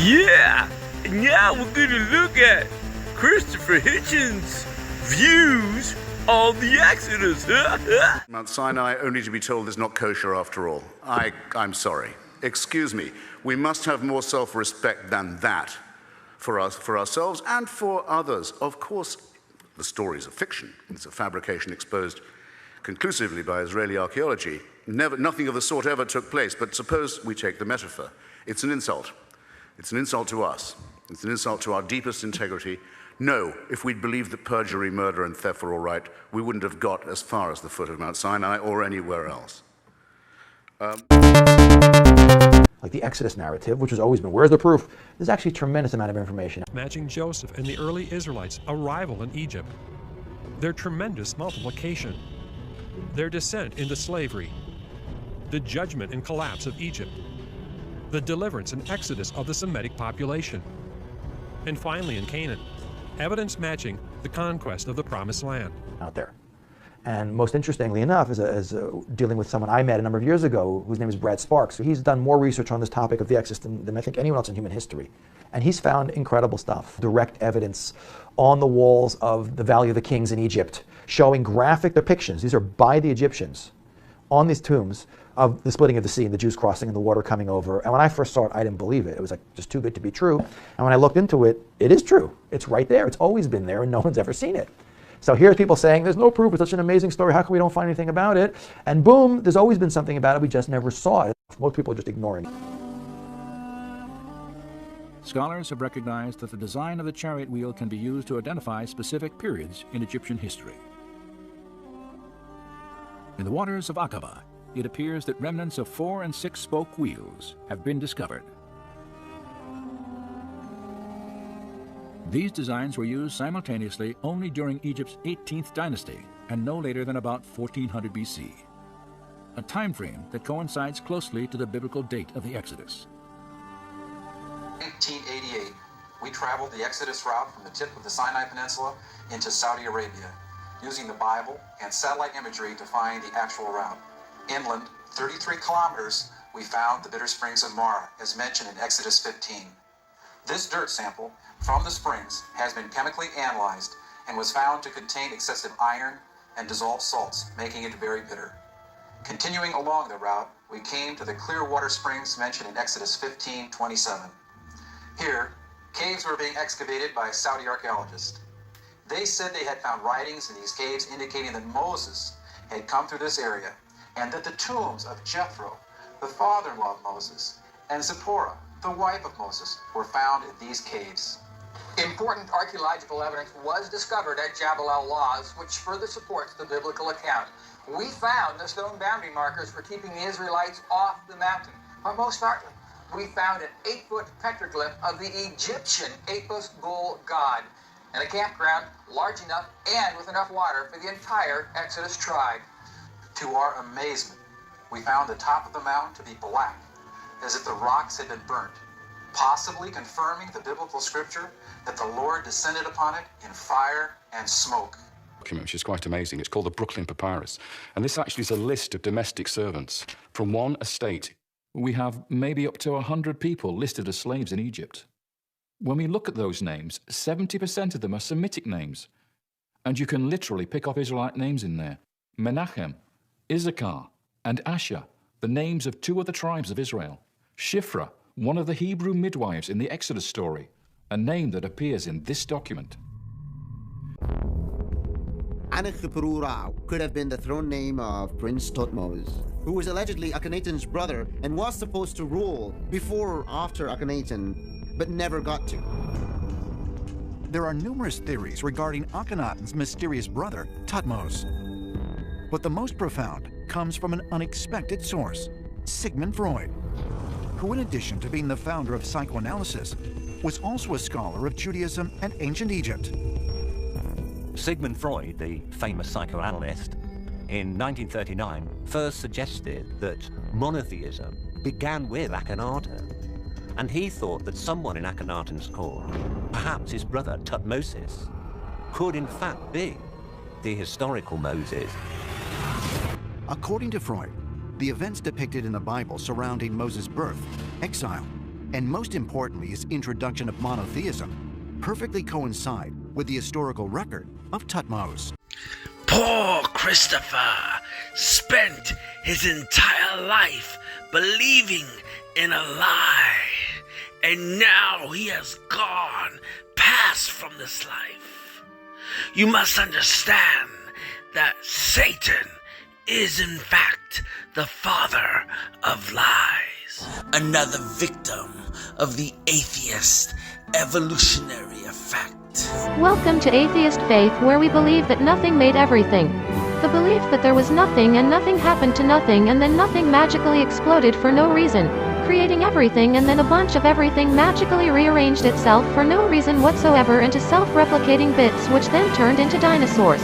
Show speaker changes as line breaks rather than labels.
Yeah! Now we're gonna look at Christopher Hitchens' views on the Exodus.
Mount Sinai, only to be told is not kosher after all. I'm sorry. Excuse me. We must have more self-respect than that for us, for ourselves and for others. Of course, the stories are fiction. It's a fabrication exposed conclusively by Israeli archaeology. Nothing of the sort ever took place, but suppose we take the metaphor. It's an insult. It's an insult to us. It's an insult to our deepest integrity. No, if we'd believed that perjury, murder, and theft were all right, we wouldn't have got as far as the foot of Mount Sinai or anywhere else.
Like the Exodus narrative, which has always been, where's the proof? There's actually a tremendous amount of information.
Matching Joseph and the early Israelites' arrival in Egypt, their tremendous multiplication, their descent into slavery, the judgment and collapse of Egypt, the deliverance and exodus of the Semitic population, and finally in Canaan, evidence matching the conquest of the Promised Land.
Out there. And most interestingly enough, is dealing with someone I met a number of years ago, whose name is Brad Sparks. So he's done more research on this topic of the Exodus than I think anyone else in human history. And he's found incredible stuff, direct evidence on the walls of the Valley of the Kings in Egypt, showing graphic depictions, these are by the Egyptians, on these tombs of the splitting of the sea and the Jews crossing and the water coming over. And when I first saw it, I didn't believe it. It was like just too good to be true. And when I looked into it, it is true. It's right there. It's always been there and no one's ever seen it. So here's people saying, there's no proof, it's such an amazing story, how come we don't find anything about it? And boom, there's always been something about it, we just never saw it. Most people are just ignoring it.
Scholars have recognized that the design of the chariot wheel can be used to identify specific periods in Egyptian history. In the waters of Aqaba, it appears that remnants of 4- and 6-spoke wheels have been discovered. These designs were used simultaneously only during Egypt's 18th dynasty and no later than about 1400 BC, a time frame that coincides closely to the biblical date of the Exodus.
1888, we traveled the Exodus route from the tip of the Sinai Peninsula into Saudi Arabia, using the Bible and satellite imagery to find the actual route. Inland, 33 kilometers, we found the bitter springs of Marah, as mentioned in Exodus 15. This dirt sample from the springs has been chemically analyzed and was found to contain excessive iron and dissolved salts, making it very bitter. Continuing along the route, we came to the clear water springs mentioned in Exodus 15:27. Here, caves were being excavated by Saudi archaeologists. They said they had found writings in these caves indicating that Moses had come through this area, and that the tombs of Jethro, the father-in-law of Moses, and Zipporah, the wife of Moses, were found in these caves.
Important archaeological evidence was discovered at Jabal al-Lawz, which further supports the biblical account. We found the stone boundary markers for keeping the Israelites off the mountain. But most startling, we found an 8-foot petroglyph of the Egyptian Apis bull god, and a campground large enough and with enough water for the entire Exodus tribe.
To our amazement, we found the top of the mountain to be black, as if the rocks had been burnt, possibly confirming the biblical scripture that the Lord descended upon it in fire and smoke.
Which is quite amazing. It's called the Brooklyn Papyrus. And this actually is a list of domestic servants from one estate. We have maybe up to 100 people listed as slaves in Egypt. When we look at those names, 70% of them are Semitic names. And you can literally pick off Israelite names in there. Menachem, Issachar, and Asher, the names of 2 other tribes of Israel. Shifra, one of the Hebrew midwives in the Exodus story, a name that appears in this document.
Anakhipururau could have been the throne name of Prince Thutmose, who was allegedly Akhenaten's brother and was supposed to rule before or after Akhenaten, but never got to.
There are numerous theories regarding Akhenaten's mysterious brother, Thutmose. But the most profound comes from an unexpected source, Sigmund Freud, who, in addition to being the founder of psychoanalysis, was also a scholar of Judaism and ancient Egypt.
Sigmund Freud, the famous psychoanalyst, in 1939 first suggested that monotheism began with Akhenaten, and he thought that someone in Akhenaten's court, perhaps his brother Thutmosis, could in fact be the historical Moses.
According to Freud, the events depicted in the Bible surrounding Moses' birth, exile, and most importantly his introduction of monotheism, perfectly coincide with the historical record of Thutmose.
Poor Christopher spent his entire life believing in a lie, and now he has gone past from this life. You must understand that Satan is in fact the father of lies, another victim of the atheist evolutionary effect.
Welcome to Atheist Faith, where we believe that nothing made everything. The belief that there was nothing and nothing happened to nothing and then nothing magically exploded for no reason, creating everything, and then a bunch of everything magically rearranged itself for no reason whatsoever into self-replicating bits which then turned into dinosaurs.